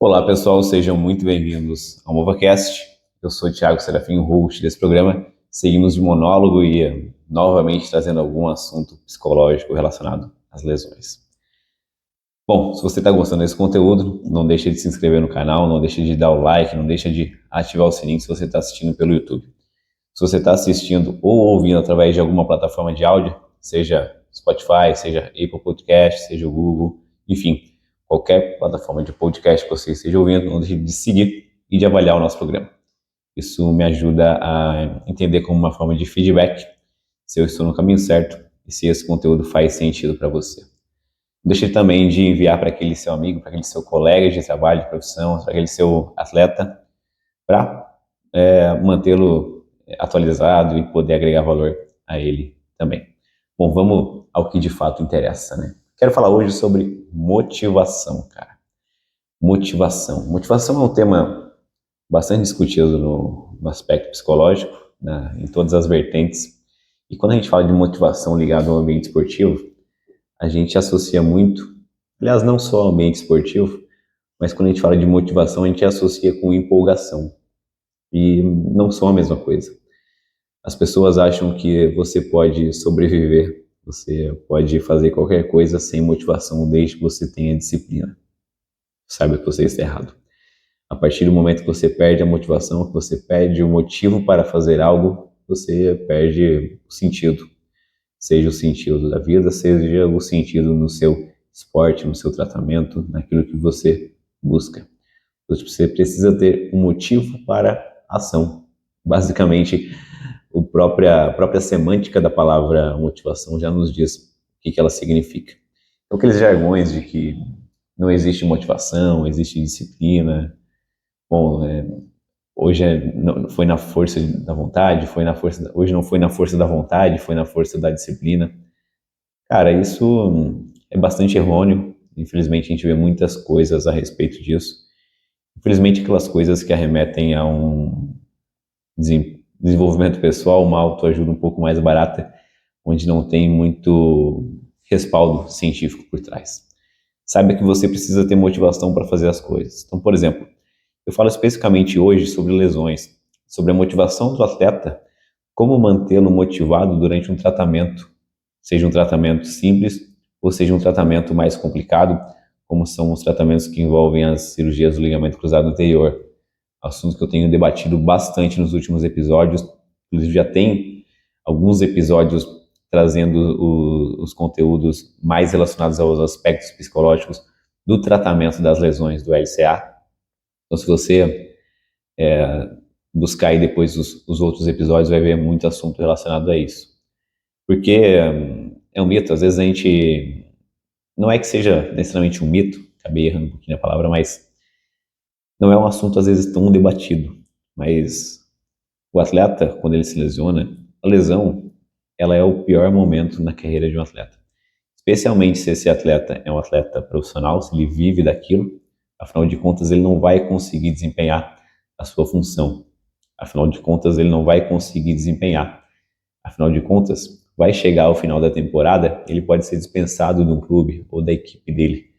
Olá pessoal, sejam muito bem-vindos ao MovaCast. Eu sou o Thiago Serafim, host desse programa. Seguimos de monólogo e novamente trazendo algum assunto psicológico relacionado às lesões. Bom, se você está gostando desse conteúdo, não deixe de se inscrever no canal, não deixe de dar o like, não deixe de ativar o sininho se você está assistindo pelo YouTube. Se você está assistindo ou ouvindo através de alguma plataforma de áudio, seja Spotify, seja Apple Podcast, seja o Google, enfim, qualquer plataforma de podcast que você esteja ouvindo, não deixe de seguir e de avaliar o nosso programa. Isso me ajuda a entender como uma forma de feedback se eu estou no caminho certo e se esse conteúdo faz sentido para você. Não deixe também de enviar para aquele seu amigo, para aquele seu colega de trabalho, de profissão, para aquele seu atleta, para mantê-lo atualizado e poder agregar valor a ele também. Bom, vamos ao que de fato interessa, né? Quero falar hoje sobre motivação, cara. Motivação. Motivação é um tema bastante discutido no aspecto psicológico, né, em todas as vertentes. E quando a gente fala de motivação ligada ao ambiente esportivo, a gente associa muito, aliás, não só ao ambiente esportivo, mas quando a gente fala de motivação, a gente associa com empolgação. E não são a mesma coisa. As pessoas acham que você pode sobreviver, você pode fazer qualquer coisa sem motivação, desde que você tenha disciplina. Saiba que você está errado. A partir do momento que você perde a motivação, que você perde o motivo para fazer algo, você perde o sentido. Seja o sentido da vida, seja o sentido no seu esporte, no seu tratamento, naquilo que você busca. Você precisa ter um motivo para a ação. Basicamente, a própria semântica da palavra motivação já nos diz o que ela significa. Então, aqueles jargões de que não existe motivação, existe disciplina. Bom, hoje foi na força da vontade, hoje não foi na força da vontade, foi na força da disciplina. Cara, isso é bastante errôneo. Infelizmente, a gente vê muitas coisas a respeito disso. Infelizmente, aquelas coisas que arremetem a um desenvolvimento pessoal, uma autoajuda um pouco mais barata, onde não tem muito respaldo científico por trás. Saiba que você precisa ter motivação para fazer as coisas. Então, por exemplo, eu falo especificamente hoje sobre lesões, sobre a motivação do atleta, como mantê-lo motivado durante um tratamento, seja um tratamento simples ou seja um tratamento mais complicado, como são os tratamentos que envolvem as cirurgias do ligamento cruzado anterior. Assunto que eu tenho debatido bastante nos últimos episódios. Inclusive já tem alguns episódios trazendo os conteúdos mais relacionados aos aspectos psicológicos do tratamento das lesões do LCA. Então, se você buscar aí depois os outros episódios, vai ver muito assunto relacionado a isso. Porque é um mito, às vezes a gente... Não é que seja necessariamente um mito, acabei errando um pouquinho a palavra, mas não é um assunto às vezes tão debatido. Mas o atleta, quando ele se lesiona, a lesão, ela é o pior momento na carreira de um atleta. Especialmente se esse atleta é um atleta profissional, se ele vive daquilo, afinal de contas ele não vai conseguir desempenhar a sua função. Afinal de contas ele não vai conseguir desempenhar. Afinal de contas, vai chegar ao final da temporada, ele pode ser dispensado de um clube ou da equipe dele.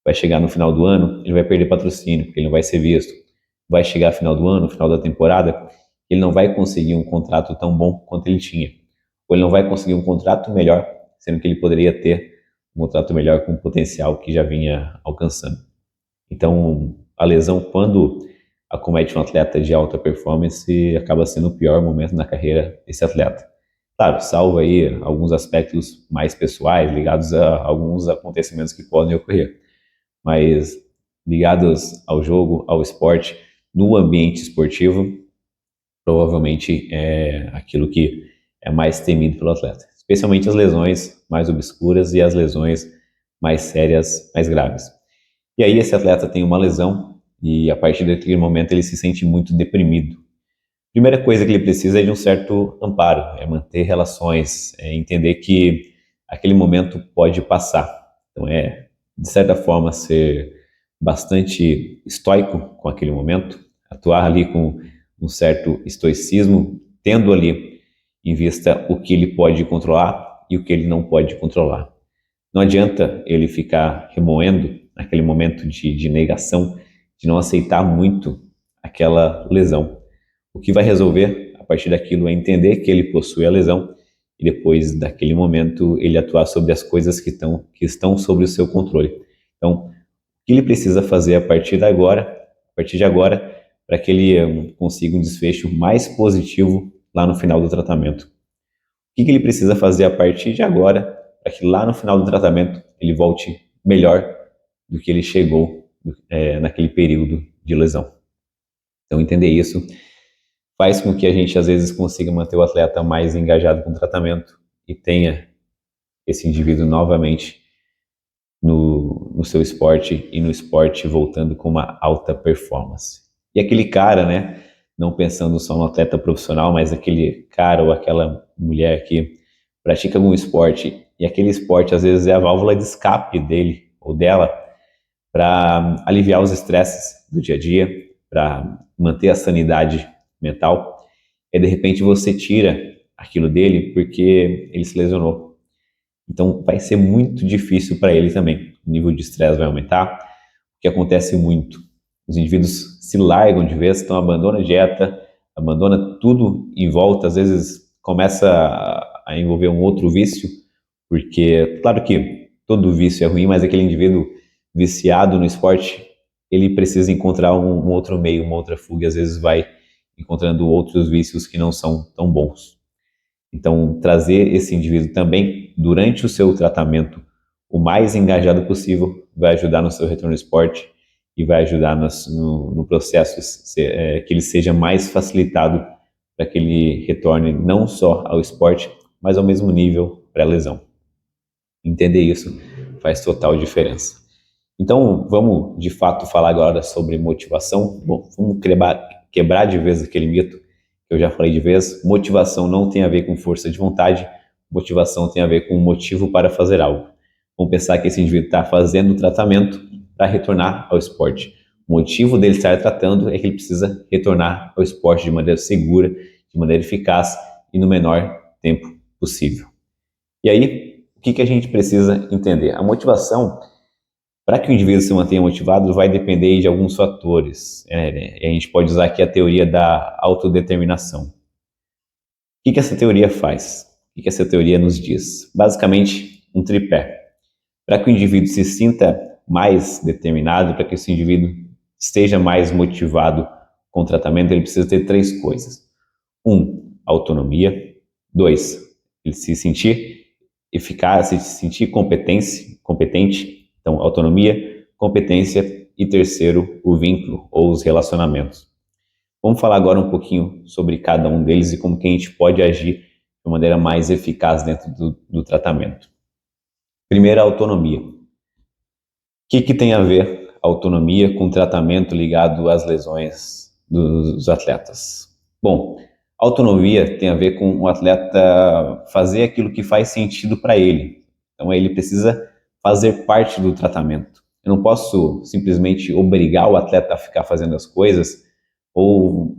Vai chegar no final do ano, ele vai perder patrocínio, porque ele não vai ser visto. Vai chegar ao final do ano, final da temporada, ele não vai conseguir um contrato tão bom quanto ele tinha. Ou ele não vai conseguir um contrato melhor, sendo que ele poderia ter um contrato melhor com o potencial que já vinha alcançando. Então, a lesão, quando acomete um atleta de alta performance, acaba sendo o pior momento na carreira desse atleta. Claro, salvo aí alguns aspectos mais pessoais, ligados a alguns acontecimentos que podem ocorrer, mas ligados ao jogo, ao esporte, no ambiente esportivo, provavelmente é aquilo que é mais temido pelo atleta, especialmente as lesões mais obscuras e as lesões mais sérias, mais graves. E aí esse atleta tem uma lesão e a partir daquele momento ele se sente muito deprimido. A primeira coisa que ele precisa é de um certo amparo, é manter relações, é entender que aquele momento pode passar. Então de certa forma, ser bastante estoico com aquele momento, atuar ali com um certo estoicismo, tendo ali em vista o que ele pode controlar e o que ele não pode controlar. Não adianta ele ficar remoendo naquele momento de negação de não aceitar muito aquela lesão. O que vai resolver a partir daquilo é entender que ele possui a lesão e depois daquele momento ele atuar sobre as coisas que estão sobre o seu controle. Então, o que ele precisa fazer a partir de agora, para que ele consiga um desfecho mais positivo lá no final do tratamento? O que ele precisa fazer a partir de agora para que lá no final do tratamento ele volte melhor do que ele chegou naquele período de lesão? Então, entender isso faz com que a gente, às vezes, consiga manter o atleta mais engajado com o tratamento e tenha esse indivíduo novamente no seu esporte e no esporte voltando com uma alta performance. E aquele cara, né, não pensando só no atleta profissional, mas aquele cara ou aquela mulher que pratica algum esporte e aquele esporte às vezes é a válvula de escape dele ou dela para aliviar os estresses do dia a dia, para manter a sanidade mental, e de repente você tira aquilo dele porque ele se lesionou. Então vai ser muito difícil para ele também. O nível de estresse vai aumentar, o que acontece muito. Os indivíduos se largam de vez, então abandona a dieta, abandona tudo em volta, às vezes começa a envolver um outro vício, porque, claro que todo vício é ruim, mas aquele indivíduo viciado no esporte, ele precisa encontrar um outro meio, uma outra fuga, e às vezes vai encontrando outros vícios que não são tão bons. Então, trazer esse indivíduo também durante o seu tratamento o mais engajado possível vai ajudar no seu retorno ao esporte e vai ajudar no processo que ele seja mais facilitado para que ele retorne não só ao esporte, mas ao mesmo nível pré-lesão. Entender isso faz total diferença. Então, vamos de fato falar agora sobre motivação. Bom, vamos quebrar de vez aquele mito que eu já falei de vez. Motivação não tem a ver com força de vontade, motivação tem a ver com motivo para fazer algo. Vamos pensar que esse indivíduo está fazendo o tratamento para retornar ao esporte. O motivo dele estar tratando é que ele precisa retornar ao esporte de maneira segura, de maneira eficaz e no menor tempo possível. E aí, o que a gente precisa entender? A motivação, para que o indivíduo se mantenha motivado, vai depender de alguns fatores. A gente pode usar aqui a teoria da autodeterminação. O que essa teoria faz? O que essa teoria nos diz? Basicamente, um tripé. Para que o indivíduo se sinta mais determinado, para que esse indivíduo esteja mais motivado com o tratamento, ele precisa ter 3 coisas. 1, autonomia. 2, ele se sentir eficaz, se sentir competente. Então, autonomia, competência e 3º, o vínculo ou os relacionamentos. Vamos falar agora um pouquinho sobre cada um deles e como que a gente pode agir de maneira mais eficaz dentro do tratamento. Primeiro, a autonomia. O que tem a ver a autonomia com o tratamento ligado às lesões dos atletas? Bom, a autonomia tem a ver com o atleta fazer aquilo que faz sentido para ele. Então, ele precisa fazer parte do tratamento. Eu não posso simplesmente obrigar o atleta a ficar fazendo as coisas ou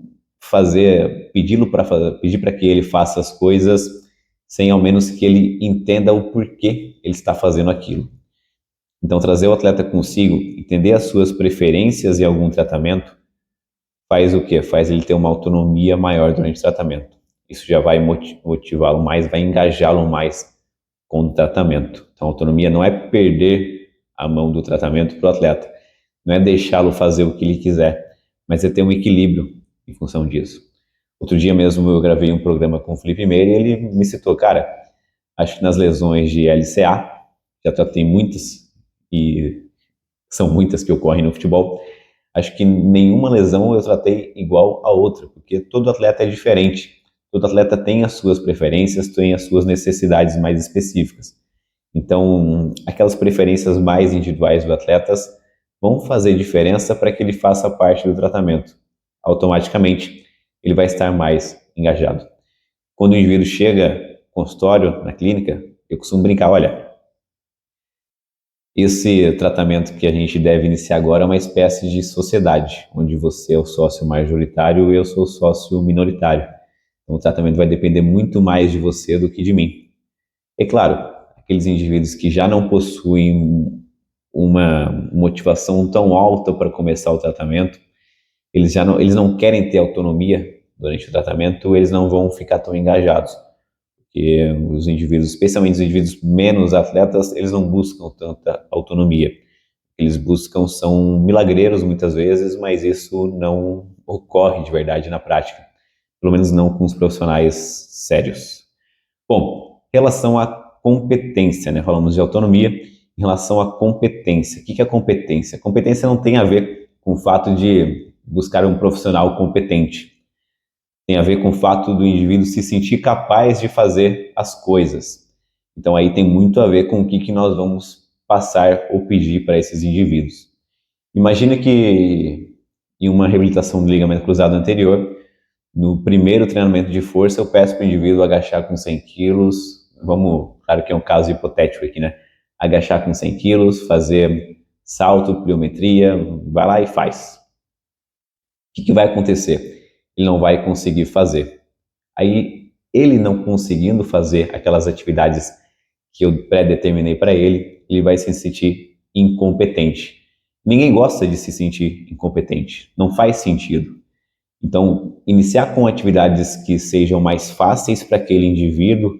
pedir para que ele faça as coisas sem ao menos que ele entenda o porquê ele está fazendo aquilo. Então, trazer o atleta consigo, entender as suas preferências em algum tratamento, faz o quê? Faz ele ter uma autonomia maior durante o tratamento. Isso já vai motivá-lo mais, vai engajá-lo mais com o tratamento. Então, a autonomia não é perder a mão do tratamento para o atleta, não é deixá-lo fazer o que ele quiser, mas é ter um equilíbrio em função disso. Outro dia mesmo eu gravei um programa com o Felipe Meira e ele me citou, cara, acho que nas lesões de LCA, já tratei muitas, e são muitas que ocorrem no futebol, acho que nenhuma lesão eu tratei igual a outra, porque todo atleta é diferente, todo atleta tem as suas preferências, tem as suas necessidades mais específicas. Então, aquelas preferências mais individuais do atleta vão fazer diferença para que ele faça parte do tratamento. Automaticamente, ele vai estar mais engajado. Quando o indivíduo chega no consultório, na clínica, eu costumo brincar, olha, esse tratamento que a gente deve iniciar agora é uma espécie de sociedade, onde você é o sócio majoritário e eu sou o sócio minoritário. Então, o tratamento vai depender muito mais de você do que de mim. É claro, aqueles indivíduos que já não possuem um uma motivação tão alta para começar o tratamento, eles não querem ter autonomia durante o tratamento, eles não vão ficar tão engajados. Porque os indivíduos, especialmente os indivíduos menos atletas, eles não buscam tanta autonomia. Eles buscam são milagreiros muitas vezes, mas isso não ocorre de verdade na prática. Pelo menos não com os profissionais sérios. Bom, em relação à competência, né? Falamos de autonomia, em relação à competência. O que é competência? Competência não tem a ver com o fato de buscar um profissional competente. Tem a ver com o fato do indivíduo se sentir capaz de fazer as coisas. Então aí tem muito a ver com o que nós vamos passar ou pedir para esses indivíduos. Imagina que em uma reabilitação do ligamento cruzado anterior, no primeiro treinamento de força, eu peço para o indivíduo agachar com 100 quilos, claro que é um caso hipotético aqui, né? Agachar com 100 quilos, fazer salto, pliometria, vai lá e faz. O que vai acontecer? Ele não vai conseguir fazer. Aí, ele não conseguindo fazer aquelas atividades que eu pré-determinei para ele, ele vai se sentir incompetente. Ninguém gosta de se sentir incompetente, não faz sentido. Então, iniciar com atividades que sejam mais fáceis para aquele indivíduo,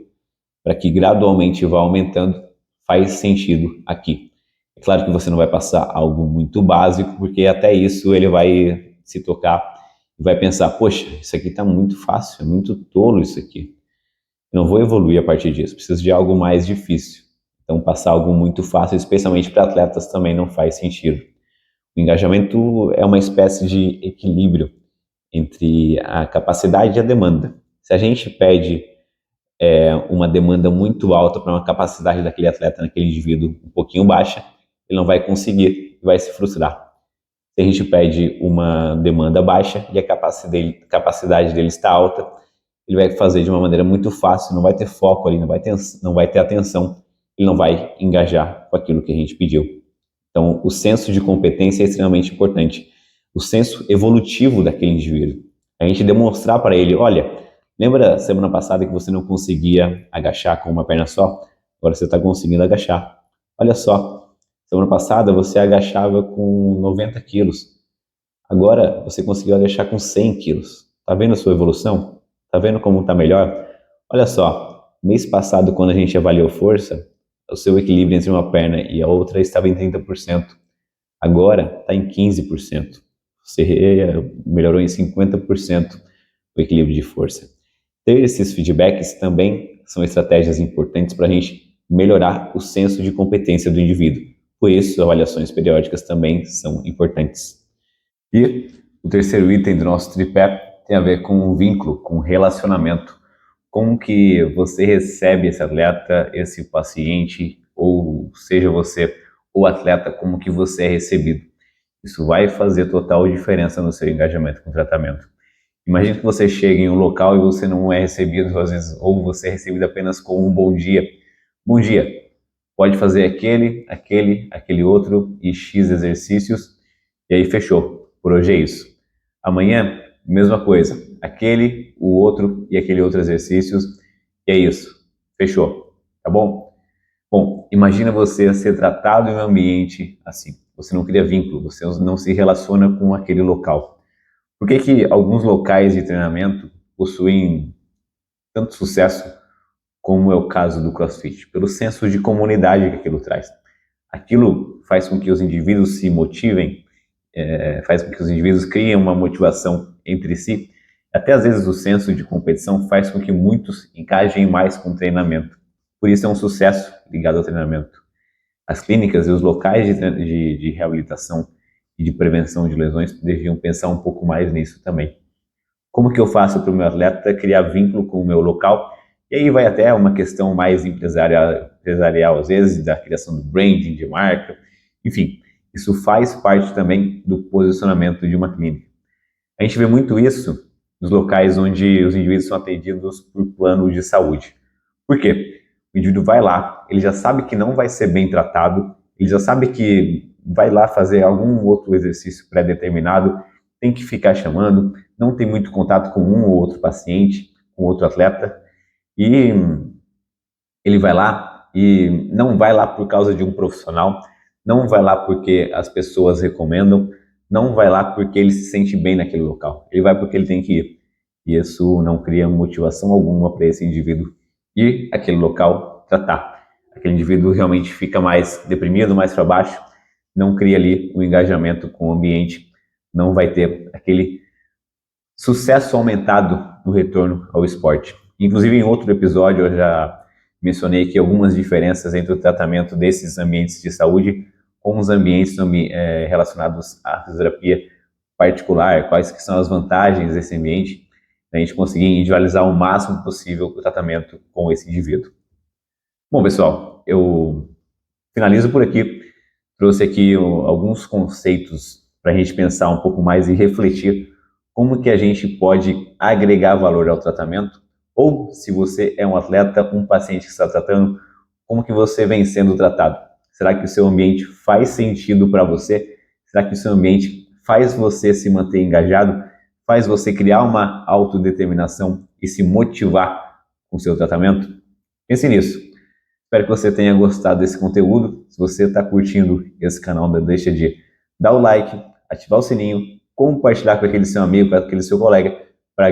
para que gradualmente vá aumentando, faz sentido aqui. É claro que você não vai passar algo muito básico, porque até isso ele vai se tocar e vai pensar, poxa, isso aqui está muito fácil, é muito tolo isso aqui. Eu não vou evoluir a partir disso, preciso de algo mais difícil. Então, passar algo muito fácil, especialmente para atletas, também não faz sentido. O engajamento é uma espécie de equilíbrio entre a capacidade e a demanda. Se a gente pede uma demanda muito alta para uma capacidade daquele atleta, naquele indivíduo um pouquinho baixa, ele não vai conseguir e vai se frustrar. Se a gente pede uma demanda baixa e a capacidade dele está alta, ele vai fazer de uma maneira muito fácil, não vai ter foco ali, não vai ter atenção, ele não vai engajar com aquilo que a gente pediu. Então, o senso de competência é extremamente importante. O senso evolutivo daquele indivíduo. A gente demonstrar para ele, olha, lembra semana passada que você não conseguia agachar com uma perna só? Agora você está conseguindo agachar. Olha só, semana passada você agachava com 90 quilos. Agora você conseguiu agachar com 100 quilos. Está vendo a sua evolução? Está vendo como está melhor? Olha só, mês passado quando a gente avaliou força, o seu equilíbrio entre uma perna e a outra estava em 30%. Agora está em 15%. Você melhorou em 50% o equilíbrio de força. Ter esses feedbacks também são estratégias importantes para a gente melhorar o senso de competência do indivíduo. Por isso, avaliações periódicas também são importantes. E o terceiro item do nosso tripé tem a ver com o vínculo, com o relacionamento. Como que você recebe esse atleta, esse paciente, ou seja você o atleta, como que você é recebido. Isso vai fazer total diferença no seu engajamento com o tratamento. Imagina que você chega em um local e você não é recebido, às vezes, ou você é recebido apenas com um bom dia. Bom dia, pode fazer aquele outro e X exercícios, e aí fechou. Por hoje é isso. Amanhã, mesma coisa. Aquele, o outro e aquele outro exercícios, e é isso. Fechou. Tá bom? Bom, imagina você ser tratado em um ambiente assim. Você não cria vínculo, você não se relaciona com aquele local. Por que alguns locais de treinamento possuem tanto sucesso como é o caso do CrossFit? Pelo senso de comunidade que aquilo traz. Aquilo faz com que os indivíduos se motivem, faz com que os indivíduos criem uma motivação entre si. Até às vezes o senso de competição faz com que muitos engajem mais com o treinamento. Por isso é um sucesso ligado ao treinamento. As clínicas e os locais de reabilitação e de prevenção de lesões deveriam pensar um pouco mais nisso também. Como que eu faço para o meu atleta criar vínculo com o meu local? E aí vai até uma questão mais empresarial às vezes, da criação do branding, de marca. Enfim, isso faz parte também do posicionamento de uma clínica. A gente vê muito isso nos locais onde os indivíduos são atendidos por plano de saúde. Por quê? O indivíduo vai lá, ele já sabe que não vai ser bem tratado, ele já sabe que vai lá fazer algum outro exercício pré-determinado, tem que ficar chamando, não tem muito contato com um ou outro paciente, com outro atleta, e ele vai lá e não vai lá por causa de um profissional, não vai lá porque as pessoas recomendam, não vai lá porque ele se sente bem naquele local. Ele vai porque ele tem que ir. E isso não cria motivação alguma para esse indivíduo ir àquele local tratar. Aquele indivíduo realmente fica mais deprimido, mais para baixo, não cria ali um engajamento com o ambiente, não vai ter aquele sucesso aumentado no retorno ao esporte. Inclusive, em outro episódio, eu já mencionei aqui algumas diferenças entre o tratamento desses ambientes de saúde com os ambientes relacionados à fisioterapia particular, quais que são as vantagens desse ambiente, a gente conseguir individualizar o máximo possível o tratamento com esse indivíduo. Bom, pessoal, eu finalizo por aqui. Trouxe aqui alguns conceitos para a gente pensar um pouco mais e refletir como que a gente pode agregar valor ao tratamento, ou se você é um atleta, um paciente que está tratando, como que você vem sendo tratado? Será que o seu ambiente faz sentido para você? Será que o seu ambiente faz você se manter engajado? Faz você criar uma autodeterminação e se motivar com o seu tratamento? Pense nisso. Espero que você tenha gostado desse conteúdo. Se você está curtindo esse canal, não deixa de dar o like, ativar o sininho, compartilhar com aquele seu amigo, com aquele seu colega, para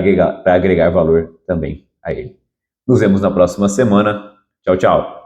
agregar valor também a ele. Nos vemos na próxima semana. Tchau, tchau.